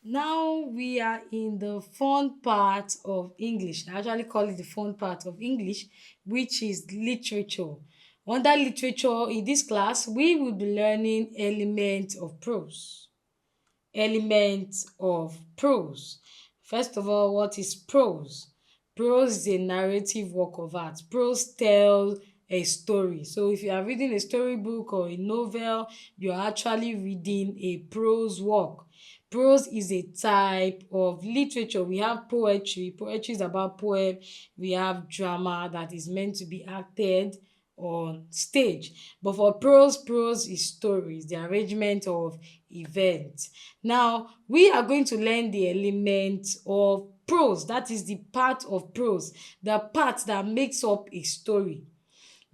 Now we are in the fun part of English. I actually call it the fun part of English, which is literature. Under literature, in this class, we will be learning elements of prose. Elements of prose. First of all, what is prose? Prose is a narrative work of art. Prose tells a story. So if you are reading a storybook or a novel, you are actually reading a prose work. Prose is a type of literature. We have poetry. Poetry is about poem. We have drama that is meant to be acted on stage. But for prose, prose is stories, the arrangement of events. Now, we are going to learn the elements of prose. That is the part of prose, the part that makes up a story.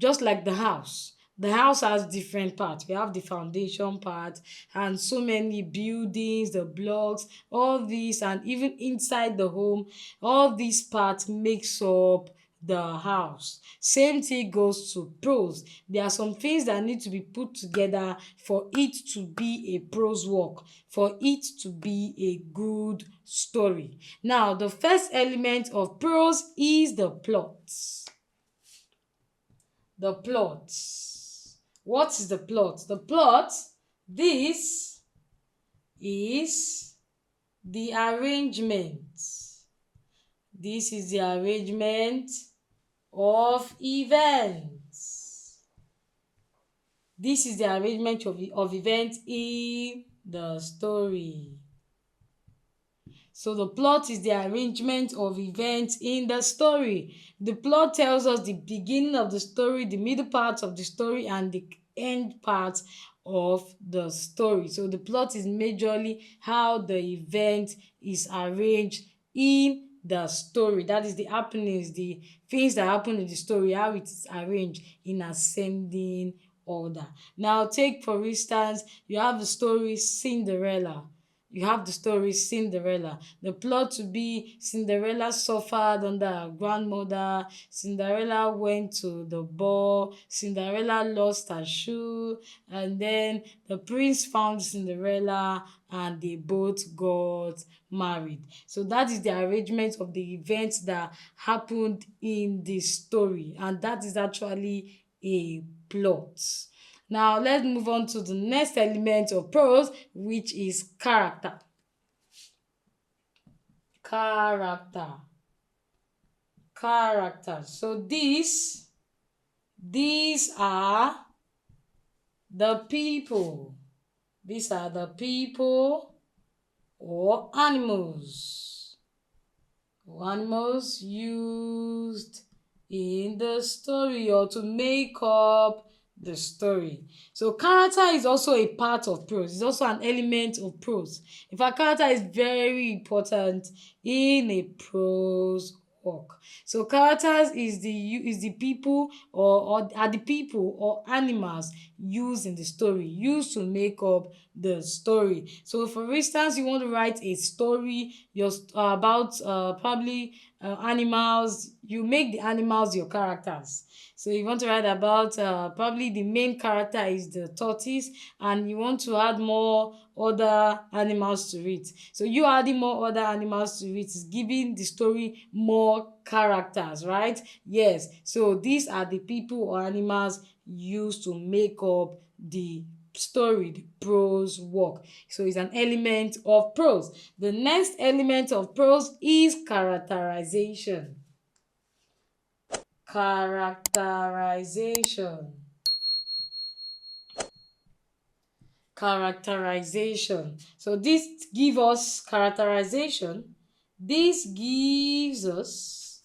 Just like the house. The house has different parts. We have the foundation part and so many buildings, the blocks, all these, and even inside the home, all these parts makes up the house. Same thing goes to prose. There are some things that need to be put together for it to be a prose work, for it to be a good story. Now, the first element of prose is the plot. The plot. What is the plot? The plot, this is the arrangement. This is the arrangement of events. This is the arrangement of events in the story. So the plot is the arrangement of events in the story. The plot tells us the beginning of the story, the middle part of the story, and the end part of the story. So the plot is majorly how the event is arranged in the story. That is the happenings, the things that happen in the story, how it is arranged in ascending order. Now take for instance, you have the story Cinderella. You have the story Cinderella. The plot to be Cinderella suffered under her grandmother. Cinderella went to the ball. Cinderella lost her shoe. And then the prince found Cinderella and they both got married. So that is the arrangement of the events that happened in the story. And that is actually a plot. Now let's move on to the next element of prose, which is character. Character. Character. So these are the people. These are the people or animals. Animals used in the story or to make up the story. So character is also a part of prose. It's also an element of prose. In fact, character is very important in a prose work. So characters is the people or are the people or animals used in the story, used to make up the story. So for instance, you want to write a story about probably animals, you make the animals your characters. So you want to write about probably the main character is the tortoise and you want to add more other animals to it. So you adding more other animals to it is giving the story more characters, right? Yes. So these are the people or animals used to make up the story, the prose work. So it's an element of prose. The next element of prose is characterization. Characterization. Characterization. So this gives us characterization. This gives us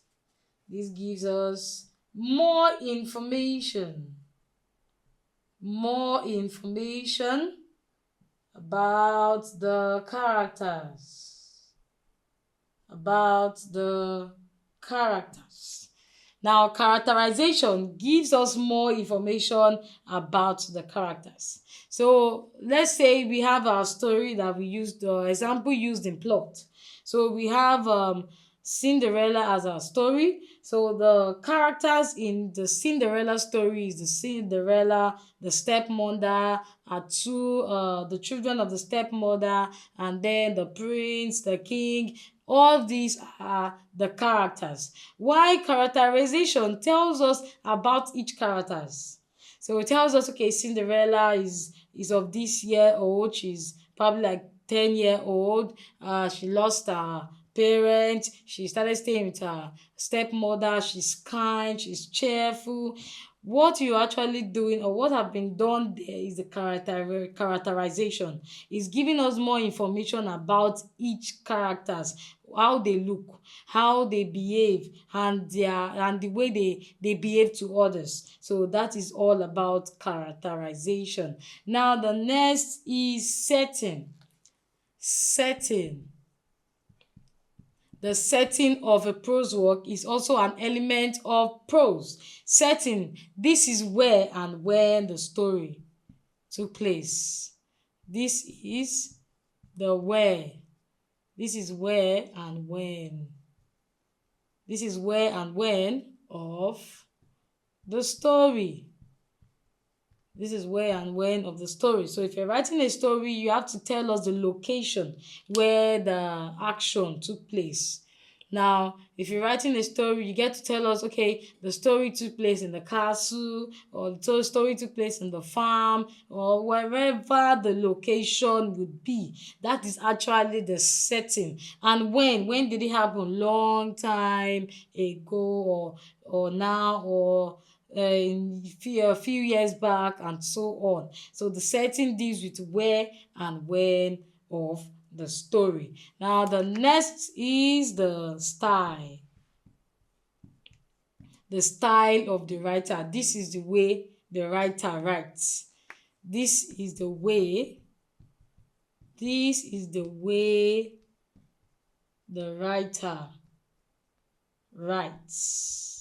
more information. More information about the characters. About the characters. Now, characterization gives us more information about the characters. So let's say we have our story that we used, the example used in plot. So we have Cinderella as our story. So the characters in the Cinderella story is the Cinderella, the stepmother, are two the children of the stepmother, and then the prince, the king. All these are the characters. Why characterization tells us about each characters. So it tells us, okay, Cinderella is of this year old. She's probably like 10-year old. She lost her parents. She started staying with her stepmother. She's kind. She's cheerful. What you're actually doing, or what have been done there, is the characterization. It's giving us more information about each characters, how they look, how they behave, and the way they behave to others. So that is all about characterization. Now the next is setting. Setting. The setting of a prose work is also an element of prose. Setting, this is where and when the story took place. This is the where. This is where and when. This is where and when of the story. This is where and when of the story. So if you're writing a story, you have to tell us the location where the action took place. Now, if you're writing a story, you get to tell us, okay, the story took place in the castle, or the story took place in the farm, or wherever the location would be. That is actually the setting. And when did it happen? Long time ago, or now, or a few years back, and so on. So the setting deals with where and when of the story. Now the next is the style. The style of the writer. This is the way the writer writes. This is the way the writer writes.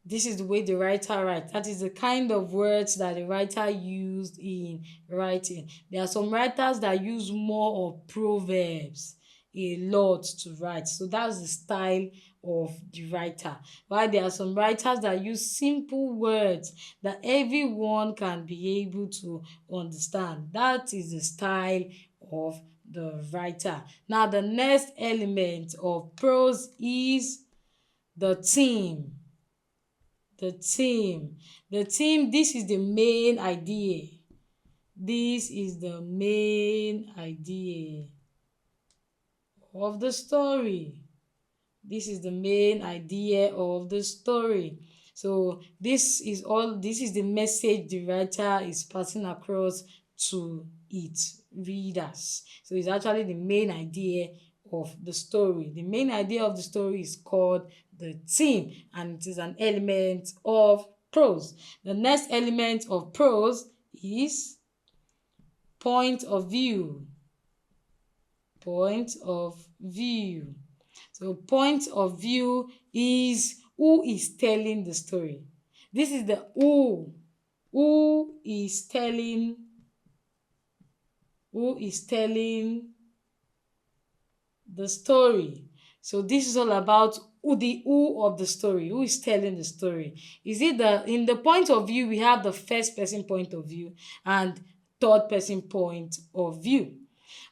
This is the way the writer writes. That is the kind of words that the writer used in writing. There are some writers that use more of proverbs a lot to write. So that's the style of the writer. While there are some writers that use simple words that everyone can be able to understand. That is the style of the writer. Now the next element of prose is the theme. The theme. The theme, this is the main idea. This is the main idea of the story. This is the main idea of the story. So this is the message the writer is passing across to its readers. So it's actually the main idea of the story. The main idea of the story is called the theme, and it is an element of prose. The next element of prose is point of view. Point of view. So point of view is who is telling the story. This is the who. Who is telling the story. So this is all about the who of the story. Who is telling the story? Is it in the point of view, we have the first person point of view and third person point of view.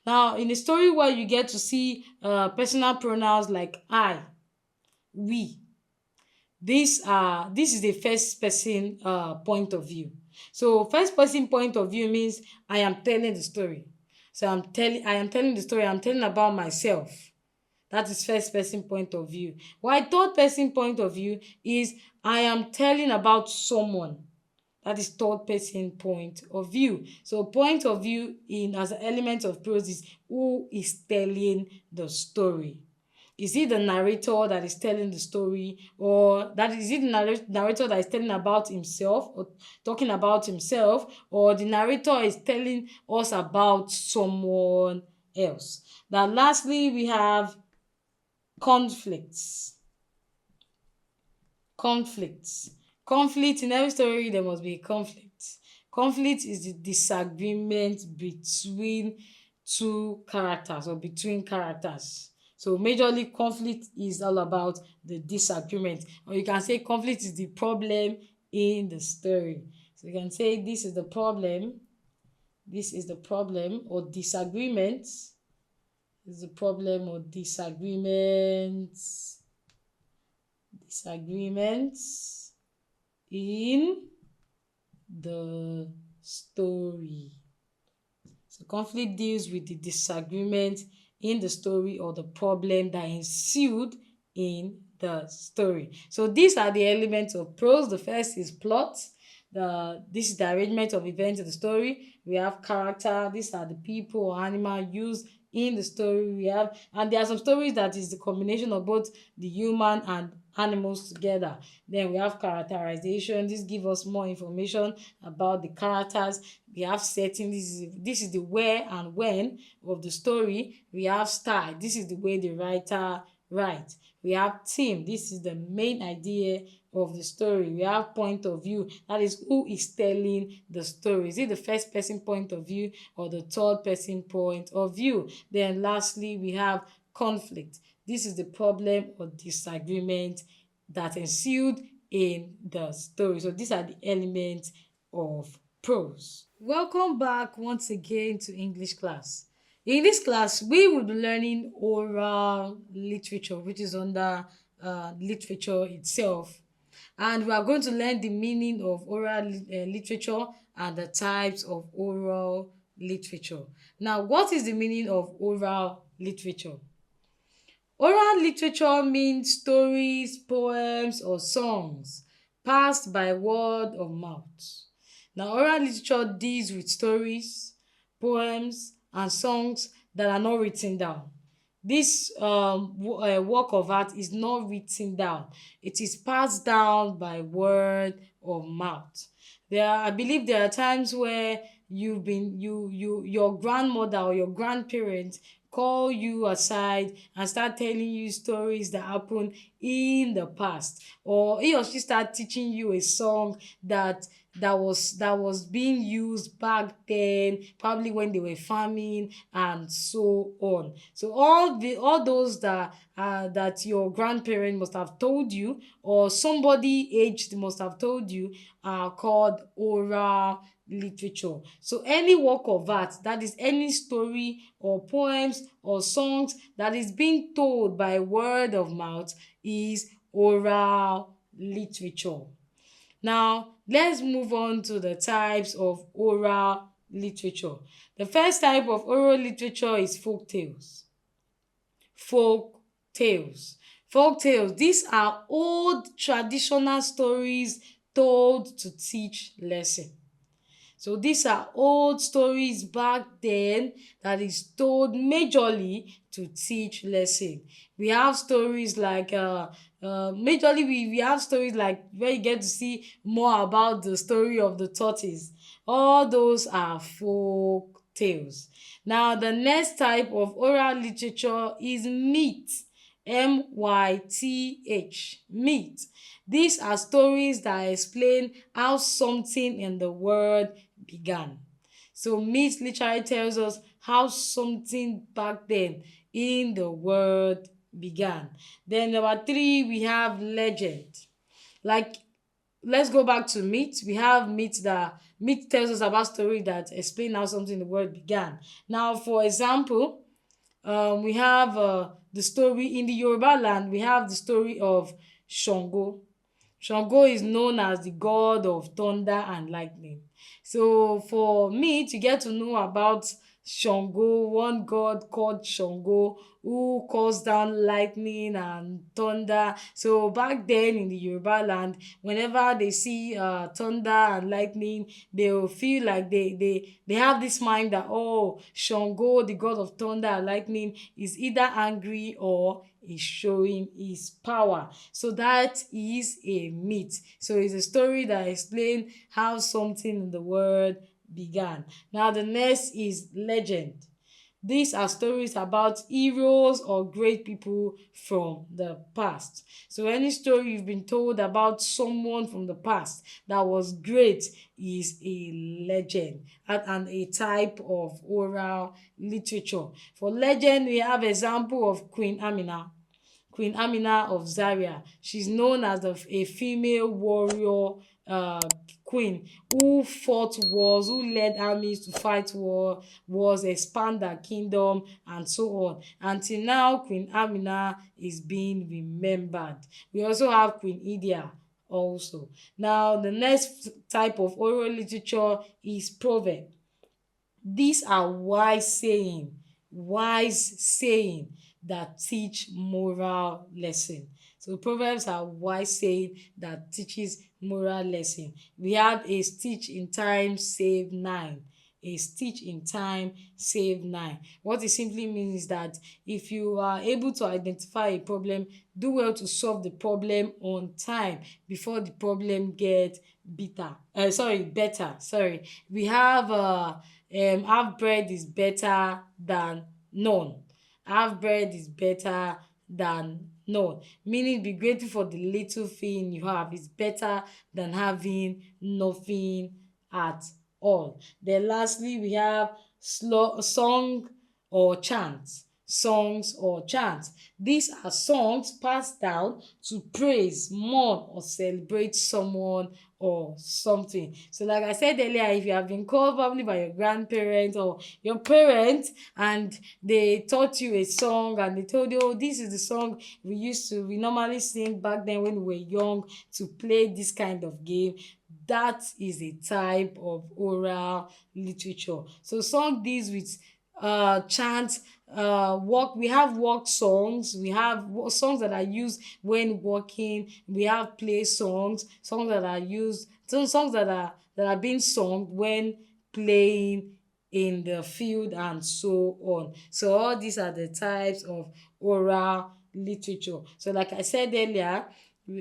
Now, in a story where you get to see personal pronouns like I, we, this is the first person point of view. So first person point of view means I am telling the story. So I am telling the story. I'm telling about myself. That is first person point of view. While third person point of view is I am telling about someone. That is third person point of view. So point of view in as an element of prose is who is telling the story. Is it the narrator that is telling the story, or is it the narrator that is telling about himself or talking about himself, or the narrator is telling us about someone else? Now lastly, we have conflicts. Conflict, in every story there must be a conflict. Conflict is the disagreement between two characters or between characters. So majorly conflict is all about the disagreement, or you can say conflict is the problem in the story. So you can say this is the problem or disagreement is the problem or disagreements in the story. So conflict deals with the disagreement in the story or the problem that ensued in the story. So these are the elements of prose. The first is plot. This is the arrangement of events in the story. We have character. These are the people or animal used in the story. And there are some stories that is the combination of both the human and animals together. Then we have characterization. This gives us more information about the characters. We have setting. This is the where and when of the story. We have style. This is the way the writer writes. We have theme. This is the main idea of the story. We have point of view. That is who is telling the story. Is it the first person point of view or the third person point of view? Then lastly, we have conflict. This is the problem or disagreement that ensued in the story. So these are the elements of prose. Welcome back once again to English class. In this class, we will be learning oral literature, which is under literature itself. And we are going to learn the meaning of oral literature and the types of oral literature. Now, what is the meaning of oral literature? Oral literature means stories, poems, or songs passed by word of mouth. Now, oral literature deals with stories, poems, and songs that are not written down. This work of art is not written down. It is passed down by word of mouth. I believe there are times where your grandmother or your grandparents call you aside and start telling you stories that happened in the past, or he or she start teaching you a song that was being used back then, probably when they were farming and so on. So all those that your grandparent must have told you, or somebody aged must have told you, are called oral literature. So any work of art, that is any story or poems or songs that is being told by word of mouth, is oral literature. Now, let's move on to the types of oral literature. The first type of oral literature is folk tales. Folk tales. Folk tales, these are old traditional stories told to teach lesson. So these are old stories back then that is told majorly to teach lesson. We have stories like majorly we have stories like where you get to see more about the story of the tortoise. All those are folk tales. Now the next type of oral literature is myth. myth. Myth. These are stories that explain how something in the world began. So myth literally tells us how something back then in the world began. Then number three, we have legend. Like, let's go back to myth. We have myth tells us about story that explain how something in the world began. Now, for example, we have the story in the Yoruba land. We have the story of Shango. Shango is known as the god of thunder and lightning. So for me to get to know about Shango, one god called Shango, who calls down lightning and thunder. So back then in the Yoruba land, whenever they see thunder and lightning, they will feel like they have this mind that, oh, Shango, the god of thunder and lightning, is either angry or is showing his power. So that is a myth. So it's a story that explains how something in the world began. Now the next is legend. These are stories about heroes or great people from the past. So any story you've been told about someone from the past that was great is a legend and a type of oral literature. For legend, we have example of Queen Amina. Queen Amina of Zaria. She's known as a female warrior queen who fought wars, who led armies to fight wars, expand their kingdom, and so on. Until now, Queen Amina is being remembered. We also have Queen Idia also. Now, the next type of oral literature is proverb. These are wise saying that teach moral lesson. So proverbs are wise saying that teaches moral lesson. We have a stitch in time save nine. A stitch in time save nine. What it simply means is that if you are able to identify a problem, do well to solve the problem on time before the problem get better. Sorry. We have half bread is better than none. Half bread is better than none. Meaning be grateful for the little thing you have. It's better than having nothing at all. Then lastly, we have song or chant. Songs or chants. These are songs passed down to praise, mourn, or celebrate someone or something. So like I said earlier, if you have been called probably by your grandparents or your parents and they taught you a song and they told you, oh, this is the song we normally sing back then when we were young to play this kind of game, that is a type of oral literature. So song deals with chant, walk. We have walk songs, we have songs that are used when walking, we have play songs that are used, some songs that are being sung when playing in the field and so on. So all these are the types of oral literature. So like I said earlier,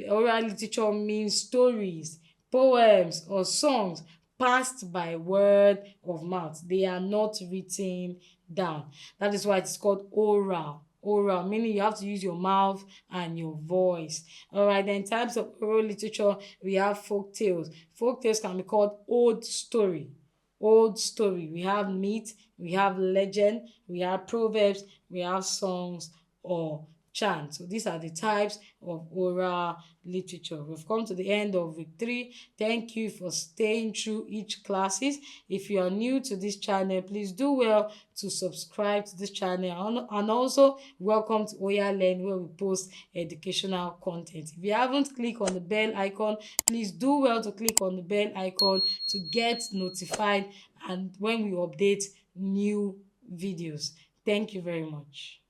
oral literature means stories, poems, or songs passed by word of mouth. They are not written down. That is why it's called oral. Oral, meaning you have to use your mouth and your voice. All right, then in types of oral literature, we have folk tales. Folk tales can be called old story. Old story. We have myth, we have legend, we have proverbs, we have songs or chant. So these are the types of oral literature. We've come to the end of week 3. Thank you for staying through each classes. If you are new to this channel, please do well to subscribe to this channel, and also welcome to Oya Learn, where we post educational content. If you haven't clicked on the bell icon, please do well to click on the bell icon to get notified and when we update new videos. Thank you very much.